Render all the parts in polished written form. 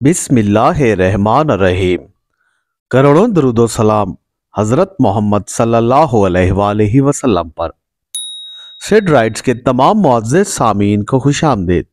بسم اللہ الرحمن الرحیم۔ کروڑوں درود و سلام حضرت محمد صلی اللہ علیہ وآلہ وسلم پر۔ سیڈ رائٹس کے تمام معزز سامعین کو خوش آمدید۔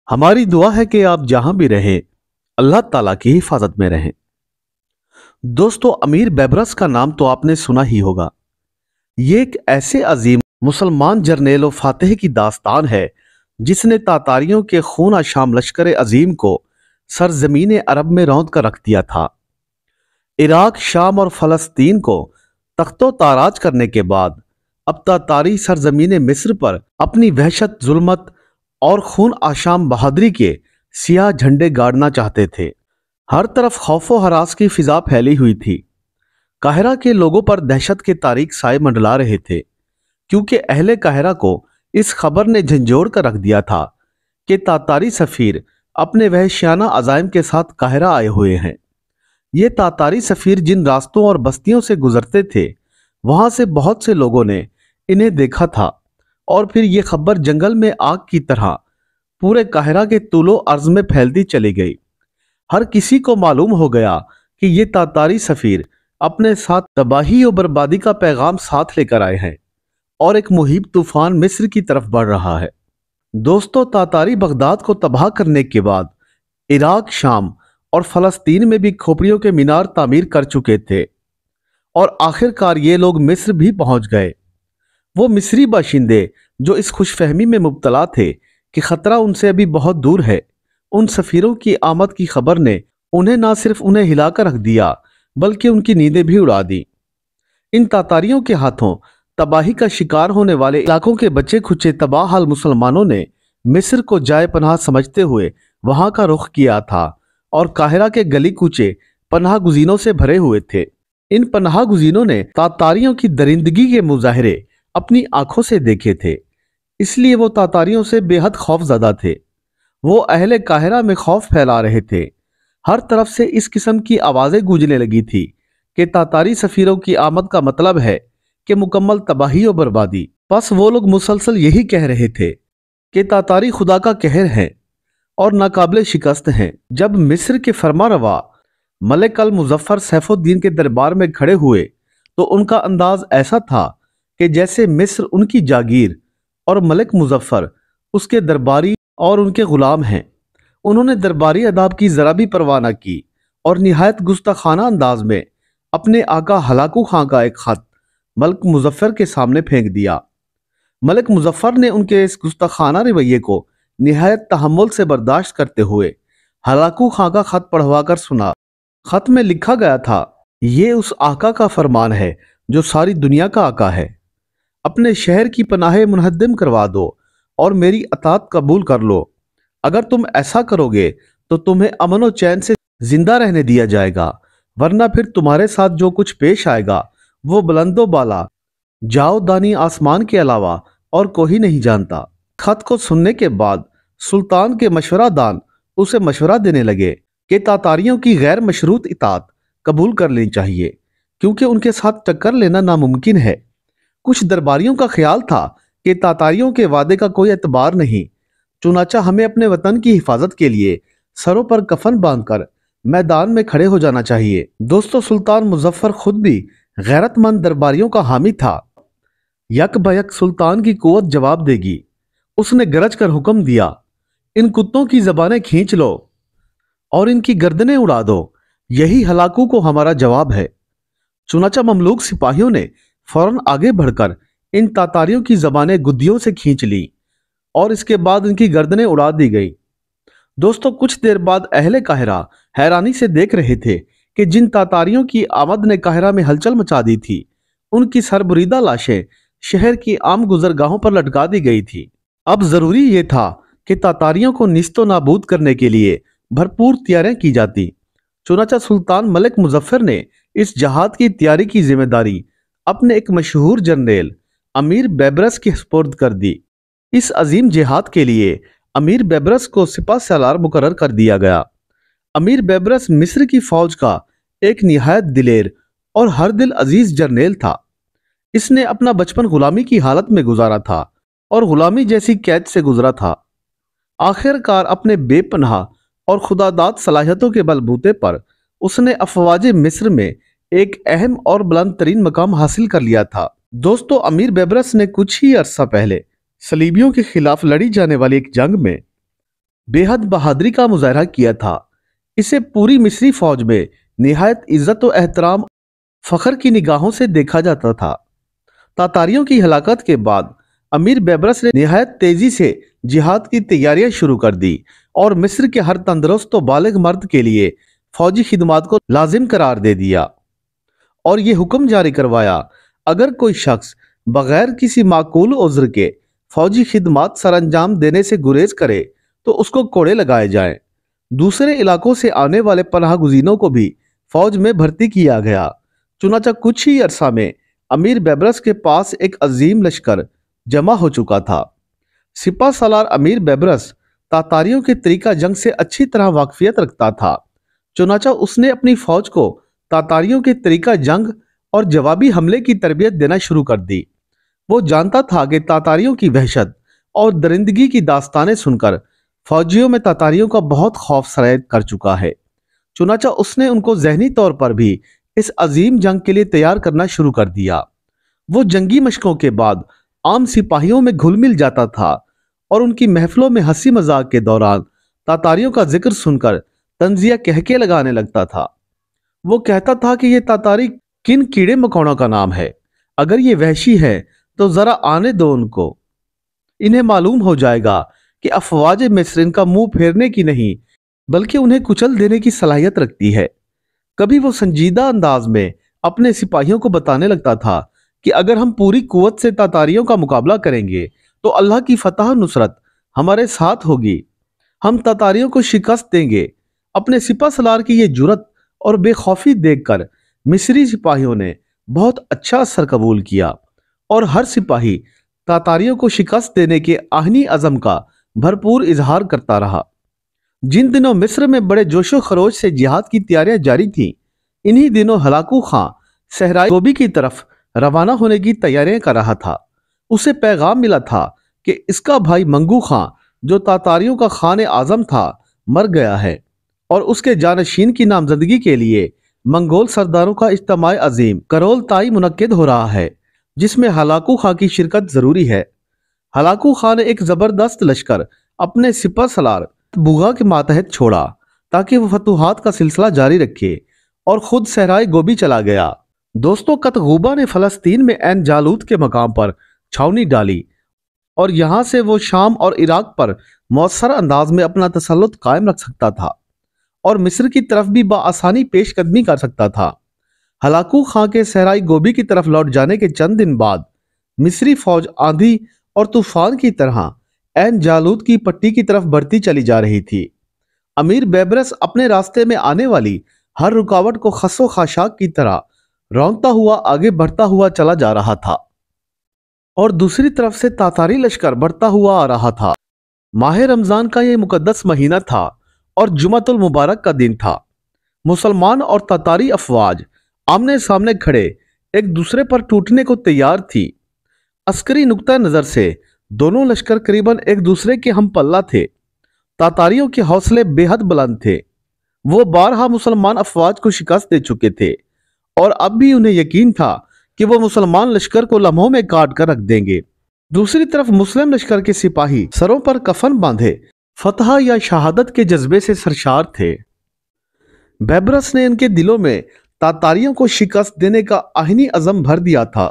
ہماری دعا ہے کہ آپ جہاں بھی رہیں اللہ تعالیٰ کی حفاظت میں رہیں۔ دوستو، امیر بیبرس کا نام تو آپ نے سنا ہی ہوگا۔ یہ ایک ایسے عظیم مسلمان جرنیل و فاتح کی داستان ہے جس نے تاتاریوں کے خون آشام لشکر عظیم کو سرزمین عرب میں روند کر رکھ دیا تھا۔ عراق، شام اور فلسطین کو تخت و تاراج کرنے کے بعد اب تاتاری سرزمین مصر پر اپنی وحشت، ظلمت اور خون آشام بہادری کے سیاہ جھنڈے گاڑنا چاہتے تھے۔ ہر طرف خوف و ہراس کی فضا پھیلی ہوئی تھی۔ قاہرہ کے لوگوں پر دہشت کے تاریک سائے منڈلا رہے تھے، کیونکہ اہل قاہرہ کو اس خبر نے جھنجھوڑ کر رکھ دیا تھا کہ تاتاری سفیر اپنے وحشیانہ عزائم کے ساتھ قاہرہ آئے ہوئے ہیں۔ یہ تاتاری سفیر جن راستوں اور بستیوں سے گزرتے تھے، وہاں سے بہت سے لوگوں نے انہیں دیکھا تھا، اور پھر یہ خبر جنگل میں آگ کی طرح پورے قاہرہ کے طول و عرض میں پھیلتی چلی گئی۔ ہر کسی کو معلوم ہو گیا کہ یہ تاتاری سفیر اپنے ساتھ تباہی و بربادی کا پیغام ساتھ لے کر آئے ہیں، اور ایک مہیب طوفان مصر کی طرف بڑھ رہا ہے۔ دوستو، تاتاری بغداد کو تباہ کرنے کے بعد عراق، شام اور فلسطین میں بھی کھوپڑیوں کے مینار تعمیر کر چکے تھے، اور آخر کار یہ لوگ مصر بھی پہنچ گئے۔ وہ مصری باشندے جو اس خوش فہمی میں مبتلا تھے کہ خطرہ ان سے ابھی بہت دور ہے، ان سفیروں کی آمد کی خبر نے انہیں نہ صرف انہیں ہلا کر رکھ دیا بلکہ ان کی نیندیں بھی اڑا دی۔ ان تاتاریوں کے ہاتھوں تباہی کا شکار ہونے والے علاقوں کے بچے کھچے تباہ حال مسلمانوں نے مصر کو جائے پناہ سمجھتے ہوئے وہاں کا رخ کیا تھا، اور قاہرہ کے گلی کوچے پناہ گزینوں سے بھرے ہوئے تھے۔ ان پناہ گزینوں نے تاتاریوں کی درندگی کے مظاہرے اپنی آنکھوں سے دیکھے تھے، اس لیے وہ تاتاریوں سے بے حد خوف زدہ تھے۔ وہ اہل قاہرہ میں خوف پھیلا رہے تھے۔ ہر طرف سے اس قسم کی آوازیں گونجنے لگی تھی کہ تاتاری سفیروں کی آمد کا مطلب ہے کہ مکمل تباہی و بربادی۔ پس وہ لوگ مسلسل یہی کہہ رہے تھے کہ تاتاری خدا کا قہر ہیں اور ناقابل شکست ہیں۔ جب مصر کے فرما روا ملک المظفر سیف الدین کے دربار میں کھڑے ہوئے تو ان کا انداز ایسا تھا کہ جیسے مصر ان کی جاگیر اور ملک مظفر اس کے درباری اور ان کے غلام ہیں۔ انہوں نے درباری آداب کی ذرا بھی پرواہ نہ کی اور نہایت گستاخانہ انداز میں اپنے آقا ہلاکو خان کا ایک خط ملک مظفر کے سامنے پھینک دیا۔ ملک مظفر نے ان کے اس گستاخانہ رویے کو نہایت تحمل سے برداشت کرتے ہوئے ہلاکو خان کا خط پڑھوا کر سنا۔ خط میں لکھا گیا تھا، یہ اس آقا کا فرمان ہے جو ساری دنیا کا آقا ہے۔ اپنے شہر کی پناہ منہدم کروا دو اور میری اطاعت قبول کر لو۔ اگر تم ایسا کرو گے تو تمہیں امن و چین سے زندہ رہنے دیا جائے گا، ورنہ پھر تمہارے ساتھ جو کچھ پیش آئے گا وہ بلند و بالا جاؤ دانی آسمان کے علاوہ اور کوئی نہیں جانتا۔ خط کو سننے کے بعد سلطان کے مشورہ دان اسے مشورہ دینے لگے کہ تاتاریوں کی غیر مشروط اطاعت قبول کر لینی چاہیے، کیونکہ ان کے ساتھ ٹکر لینا ناممکن ہے۔ کچھ درباریوں کا خیال تھا کہ تاتاریوں کے وعدے کا کوئی اعتبار نہیں، چنانچہ ہمیں اپنے وطن کی حفاظت کے لیے سروں پر کفن باندھ کر میدان میں کھڑے ہو جانا چاہیے۔ دوستو، سلطان مظفر خود بھی غیرت مند درباریوں کا حامی تھا۔ یک بیک سلطان کی قوت جواب دے گی۔ اس نے گرج کر حکم دیا، ان کتوں کی زبانیں کھینچ لو اور ان کی گردنیں اڑا دو، یہی ہلاکو کو ہمارا جواب ہے۔ چنانچہ مملوک سپاہیوں نے فوراً آگے بڑھ کر ان تاتاریوں کی زبانیں گدیوں سے کھینچ لی اور اس کے بعد ان کی گردنیں اڑا دی گئی۔ دوستو، کچھ دیر بعد اہل قاہرہ حیرانی سے دیکھ رہے تھے کہ جن تاتاریوں کی آمد نے قاہرہ میں ہلچل مچا دی تھی، ان کی سربریدہ لاشیں شہر کی عام گزرگاہوں پر لٹکا دی گئی تھی۔ اب ضروری یہ تھا کہ تاتاریوں کو نیست و نابود کرنے کے لیے بھرپور تیاریاں کی جاتی۔ چنانچہ سلطان ملک مظفر نے اس جہاد کی تیاری کی ذمہ داری اپنے ایک مشہور جرنیل امیر بیبرس کے سپرد کر دی۔ اس عظیم جہاد کے لیے امیر بیبرس کو سپہ سالار مقرر کر دیا گیا۔ امیر بیبرس مصر کی فوج کا ایک نہایت دلیر اور ہر دل عزیز جرنیل تھا۔ اس نے اپنا بچپن غلامی کی حالت میں گزارا تھا اور غلامی جیسی قید سے گزرا تھا۔ آخر کار اپنے بے پناہ اور خداداد صلاحیتوں کے بلبوتے پر اس نے افواج مصر میں ایک اہم اور بلند ترین مقام حاصل کر لیا تھا۔ دوستو، امیر بیبرس نے کچھ ہی عرصہ پہلے صلیبیوں کے خلاف لڑی جانے والی ایک جنگ میں بے حد بہادری کا مظاہرہ کیا تھا۔ اسے پوری مصری فوج میں نہایت عزت و احترام فخر کی نگاہوں سے دیکھا جاتا تھا۔ تاتاریوں کی ہلاکت کے بعد امیر بیبرس نے نہایت تیزی سے جہاد کی تیاریاں شروع کر دی اور مصر کے ہر تندرست و بالغ مرد کے لیے فوجی خدمات کو لازم قرار دے دیا اور یہ حکم جاری کروایا، اگر کوئی شخص بغیر کسی معقول عذر کے فوجی خدمات سر انجام دینے سے گریز کرے تو اس کو کوڑے لگائے جائیں۔ دوسرے علاقوں سے آنے والے پناہ گزینوں کو بھی فوج میں بھرتی کیا گیا۔ چنانچہ کچھ ہی عرصہ میں امیر بیبرس کے پاس ایک عظیم لشکر جمع ہو چکا تھا۔ سپہ سالار امیر بیبرس تاتاریوں کے طریقہ جنگ سے اچھی طرح واقفیت رکھتا تھا، چنانچہ اس نے اپنی فوج کو تاتاریوں کے طریقہ جنگ اور جوابی حملے کی تربیت دینا شروع کر دی۔ وہ جانتا تھا کہ تاتاریوں کی وحشت اور درندگی کی داستانیں سن کر فوجیوں میں تاتاریوں کا بہت خوف سرایت کر چکا ہے، چنانچہ اس نے ان کو ذہنی طور پر بھی اس عظیم جنگ کے لیے تیار کرنا شروع کر دیا۔ وہ جنگی مشقوں کے بعد عام سپاہیوں میں گھل مل جاتا تھا اور ان کی محفلوں میں ہنسی مذاق کے دوران تاتاریوں کا ذکر سن کر طنزیہ کہکے لگانے لگتا تھا۔ وہ کہتا تھا کہ یہ تاتاری کن کیڑے مکوڑوں کا نام ہے، اگر یہ وحشی ہے تو ذرا آنے دو ان کو، انہیں معلوم ہو جائے گا کہ افواج مصر ان کا منہ پھیرنے کی نہیں بلکہ انہیں کچل دینے کی صلاحیت رکھتی ہے۔ کبھی وہ سنجیدہ انداز میں اپنے سپاہیوں کو بتانے لگتا تھا کہ اگر ہم پوری قوت سے تاتاریوں کا مقابلہ کریں گے تو اللہ کی فتح و نصرت ہمارے ساتھ ہوگی، ہم تاتاریوں کو شکست دیں گے۔ اپنے سپہ سالار کی یہ جرأت اور بے خوفی دیکھ کر مصری سپاہیوں نے بہت اچھا اثر قبول کیا اور ہر سپاہی تاتاریوں کو شکست دینے کے آہنی عزم کا بھرپور اظہار کرتا رہا۔ جن دنوں مصر میں بڑے جوش و خروش سے جہاد کی تیاریاں جاری تھیں، انہی دنوں ہلاکو خان صحرائے گوبی کی طرف روانہ ہونے کی تیاریاں کر رہا تھا۔ اسے پیغام ملا تھا کہ اس کا بھائی منگو خان، جو تاتاریوں کا خان اعظم تھا، مر گیا ہے اور اس کے جانشین کی نامزدگی کے لیے منگول سرداروں کا اجتماع عظیم کرولتائی منعقد ہو رہا ہے، جس میں ہلاکو خان کی شرکت ضروری ہے۔ ہلاکو خان نے ایک زبردست لشکر اپنے سپہ سالار بوغا کے ماتحت چھوڑا تاکہ وہ فتوحات کا سلسلہ جاری رکھے اور خود صحرائے گوبی چلا گیا۔ دوستو، قطغوبہ نے فلسطین میں عین جالوت کے مقام پر چھاؤنی ڈالی اور یہاں سے وہ شام اور عراق پر مؤثر انداز میں اپنا تسلط قائم رکھ سکتا تھا اور مصر کی طرف بھی بآسانی پیش قدمی کر سکتا تھا۔ ہلاکو خان کے صحرائے گوبی کی طرف لوٹ جانے کے چند دن بعد مصری فوج آندھی اور طوفان کی طرح عین جالوت کی پٹی کی طرف بڑھتی چلی جا رہی تھی۔ امیر بیبرس اپنے راستے میں آنے والی ہر رکاوٹ کو خس و خاشاک کی طرح رونقتا ہوا آگے بڑھتا ہوا چلا جا رہا تھا اور دوسری طرف سے تاتاری لشکر بڑھتا ہوا آ رہا تھا۔ ماہ رمضان کا یہ مقدس مہینہ تھا اور جمعۃ المبارک کا دن تھا۔ مسلمان اور تاتاری افواج آمنے سامنے کھڑے ایک دوسرے پر ٹوٹنے کو تیار تھی۔ عسکری نقطہ نظر سے دونوں لشکر قریباً ایک دوسرے کے ہم پلہ تھے۔ تاتاریوں کے حوصلے بے حد بلند تھے، وہ بارہا مسلمان افواج کو شکست دے چکے تھے اور اب بھی انہیں یقین تھا کہ وہ مسلمان لشکر کو لمحوں میں کاٹ کر رکھ دیں گے۔ دوسری طرف مسلم لشکر کے سپاہی سروں پر کفن باندھے فتح یا شہادت کے جذبے سے سرشار تھے۔ بیبرس نے ان کے دلوں میں تاتاریوں کو شکست دینے کا آہنی عزم بھر دیا تھا۔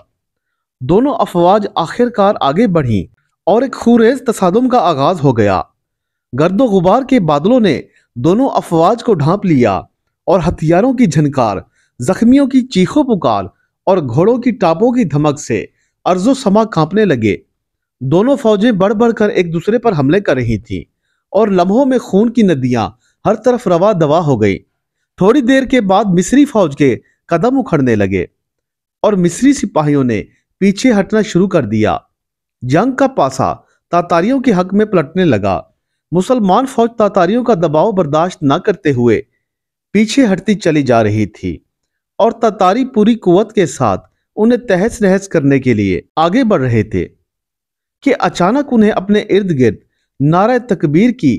دونوں افواج آخرکار آگے بڑھیں اور ایک خونریز تصادم کا آغاز ہو گیا۔ گرد و غبار کے بادلوں نے دونوں افواج کو ڈھانپ لیا اور ہتھیاروں کی جھنکار، زخمیوں کی چیخ و پکار اور گھوڑوں کی ٹاپوں کی دھمک سے ارض و سما کانپنے لگے۔ دونوں فوجیں بڑھ بڑھ کر ایک دوسرے پر حملے کر رہی تھیں اور لمحوں میں خون کی ندیاں ہر طرف روا دوا ہو گئی۔ تھوڑی دیر کے بعد مصری فوج کے قدم اکھڑنے لگے اور مصری سپاہیوں نے پیچھے ہٹنا شروع کر دیا۔ جنگ کا پاسا تاتاریوں کے حق میں پلٹنے لگا۔ مسلمان فوج تاتاریوں کا دباؤ برداشت نہ کرتے ہوئے پیچھے ہٹتی چلی جا رہی تھی اور تاتاری پوری قوت کے ساتھ انہیں تہس نہس کرنے کے لیے آگے بڑھ رہے تھے کہ اچانک انہیں اپنے ارد گرد نعرہ تکبیر کی